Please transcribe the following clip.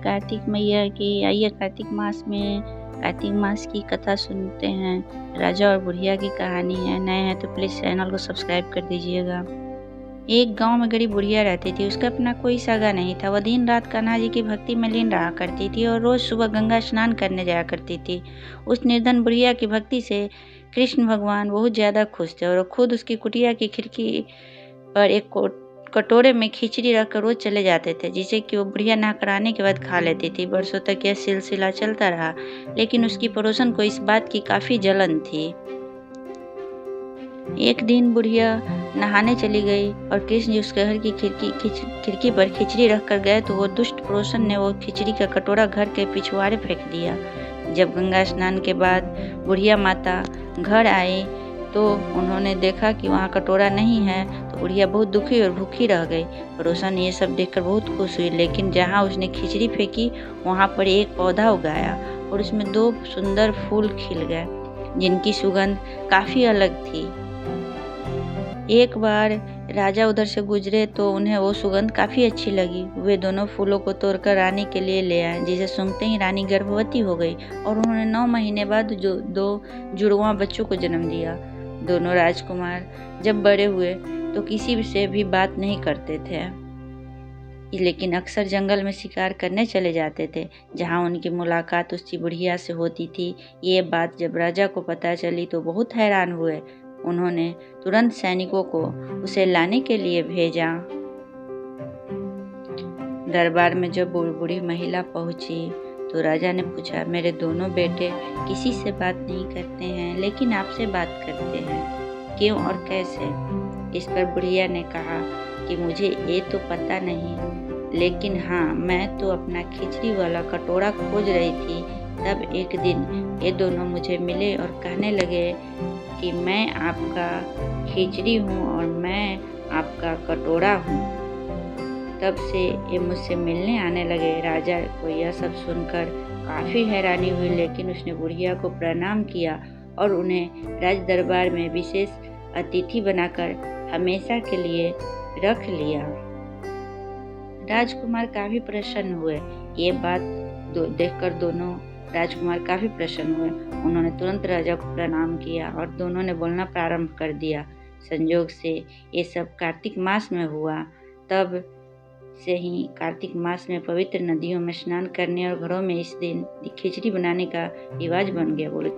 कार्तिक मैया की। आइए कार्तिक मास की कथा सुनते हैं। राजा और बुढ़िया की कहानी है। नए हैं तो प्लीज़ चैनल को सब्सक्राइब कर दीजिएगा। एक गांव में गरीब बुढ़िया रहती थी। उसका अपना कोई सगा नहीं था। वह दिन रात कान्हा जी की भक्ति में लीन रहा करती थी और रोज सुबह गंगा स्नान करने जाया करती थी। उस निर्धन बुढ़िया की भक्ति से कृष्ण भगवान बहुत ज़्यादा खुश थे और खुद उसकी कुटिया की खिड़की पर एक कटोरे में खिचड़ी रखकर रोज चले जाते थे, जिसे कि वो बुढ़िया नहा कराने के बाद खा लेती थी। वर्षों तक यह सिलसिला चलता रहा, लेकिन उसकी पड़ोसन को इस बात की काफ़ी जलन थी। एक दिन बुढ़िया नहाने चली गई और कृष्ण जी उसके घर की खिड़की पर खिचड़ी रखकर गए तो वो दुष्ट पड़ोसन ने वो खिचड़ी का कटोरा घर के पिछवाड़े फेंक दिया। जब गंगा स्नान के बाद बुढ़िया माता घर आई तो उन्होंने देखा कि वहाँ कटोरा नहीं है, तो बुढ़िया बहुत दुखी और भूखी रह गई। पड़ोसन ये सब देखकर बहुत खुश हुई, लेकिन जहाँ उसने खिचड़ी फेंकी वहाँ पर एक पौधा उगाया और उसमें 2 सुंदर फूल खिल गए, जिनकी सुगंध काफ़ी अलग थी। एक बार राजा उधर से गुजरे तो उन्हें वो सुगंध काफ़ी अच्छी लगी। वे दोनों फूलों को तोड़कर रानी के लिए ले आए, जिसे सूंघते ही रानी गर्भवती हो गई और उन्होंने 9 महीने बाद 2 जुड़वां बच्चों को जन्म दिया। दोनों राजकुमार जब बड़े हुए तो किसी से भी बात नहीं करते थे, लेकिन अक्सर जंगल में शिकार करने चले जाते थे, जहां उनकी मुलाकात उस बुढ़िया से होती थी। ये बात जब राजा को पता चली तो बहुत हैरान हुए। उन्होंने तुरंत सैनिकों को उसे लाने के लिए भेजा। दरबार में जब बूढ़ी महिला पहुंची तो राजा ने पूछा, मेरे दोनों बेटे किसी से बात नहीं करते हैं, लेकिन आपसे बात करते हैं, क्यों और कैसे? इस पर बुढ़िया ने कहा कि मुझे ये तो पता नहीं, लेकिन हाँ, मैं तो अपना खिचड़ी वाला कटोरा खोज रही थी। तब एक दिन ये दोनों मुझे मिले और कहने लगे कि मैं आपका खिचड़ी हूँ और मैं आपका कटोरा हूँ। तब से ये मुझसे मिलने आने लगे। राजा को यह सब सुनकर काफ़ी हैरानी हुई, लेकिन उसने बुढ़िया को प्रणाम किया और उन्हें राज दरबार में विशेष अतिथि बनाकर हमेशा के लिए रख लिया। राजकुमार काफ़ी प्रसन्न हुए। ये बात देखकर दोनों राजकुमार काफ़ी प्रसन्न हुए। उन्होंने तुरंत राजा को प्रणाम किया और दोनों ने बोलना प्रारंभ कर दिया। संयोग से ये सब कार्तिक मास में हुआ। तब से ही कार्तिक मास में पवित्र नदियों में स्नान करने और घरों में इस दिन खिचड़ी बनाने का रिवाज बन गया। बोले